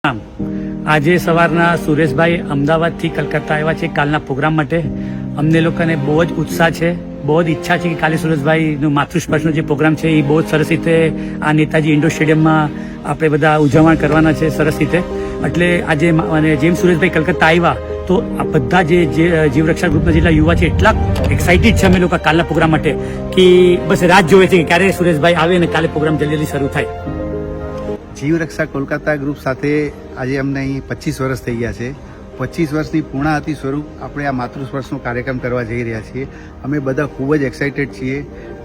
આજે સવારના સુરેશભાઈ અમદાવાદથી કલકત્તા આવ્યા છે કાલના પ્રોગ્રામ માટે. અમને લોકોને બહુ જ ઉત્સાહ છે, બહુ જ ઈચ્છા છે કે કાલે સુરેશભાઈનું માતૃસ્પર્શનો જે પ્રોગ્રામ છે એ બહુ જ સરસ રીતે આ નેતાજી ઇન્ડોર સ્ટેડિયમમાં આપણે બધા ઉજવણ કરવાના છે સરસ રીતે. એટલે આજે અને જેમ સુરેશભાઈ કલકત્તા આવ્યા તો આ બધા જે જીવરક્ષા ગ્રુપના જેટલા યુવા છે એટલા એક્સાઇટેડ છે અમે લોકો કાલના પ્રોગ્રામ માટે કે બસ રાત જોવે છે કે ક્યારે સુરેશભાઈ આવે અને કાલે પ્રોગ્રામ જલ્દી જલ્દી શરૂ થાય. જીવરક્ષા કોલકાતા ગ્રુપ સાથે આજે અમને અહીં 25 વર્ષ થઈ ગયા છે. 25 વર્ષની પૂર્ણાહતિ સ્વરૂપ આપણે આ માતૃસ્પર્શનો કાર્યક્રમ કરવા જઈ રહ્યા છીએ. અમે બધા ખૂબ જ એક્સાઇટેડ છીએ.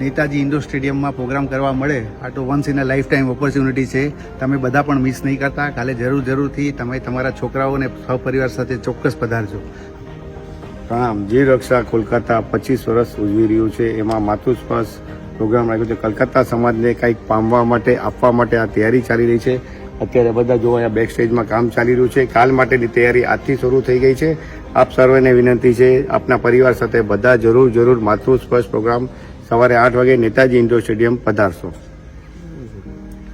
નેતાજી ઇન્ડોર સ્ટેડિયમમાં પ્રોગ્રામ કરવા મળે આ તો once in a life time opportunity છે. તમે બધા પણ મિસ નહીં કરતા. કાલે જરૂરથી તમે તમારા છોકરાઓને સહપરિવાર સાથે ચોક્કસ પધારજો. પ્રણામ. જીવરક્ષા કોલકાતા 25 વર્ષ ઉજવી રહ્યું છે. એમાં માતૃસ્પર્શ પ્રોગ્રામ રાખ્યો છે. કલકત્તા સમાજને કંઈક પામવા માટે, આપવા માટે આ તૈયારી ચાલી રહી છે. અત્યારે બધા જો અહીંયા બેક સ્ટેજમાં કામ ચાલી રહ્યું છે. કાલ માટેની તૈયારી આજથી શરૂ થઈ ગઈ છે. આપ સર્વેને વિનંતી છે, આપના પરિવાર સાથે બધા જરૂર માતૃસ્પર્શ પ્રોગ્રામ સવારે 8 વાગે નેતાજી ઇન્ડોર સ્ટેડિયમ પધારશો.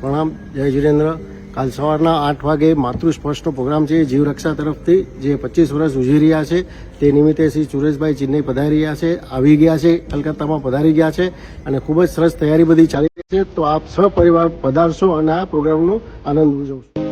પ્રણામ. જય જીરેન્દ્ર. કાલ સવારના 8 વાગે માતૃસ્પર્શનો પ્રોગ્રામ છે જીવરક્ષા તરફથી, જે 25 વર્ષ ઉજવી રહ્યા છે. તે નિમિત્તે શ્રી સુરેશભાઈ ચેન્નઈ પધારી રહ્યા છે, આવી ગયા છે, કલકત્તામાં પધારી ગયા છે અને ખૂબ જ સરસ તૈયારી બધી ચાલી રહી છે. તો આપ સહપરિવાર પધારશો અને આ પ્રોગ્રામનો આનંદ ઉજવશો.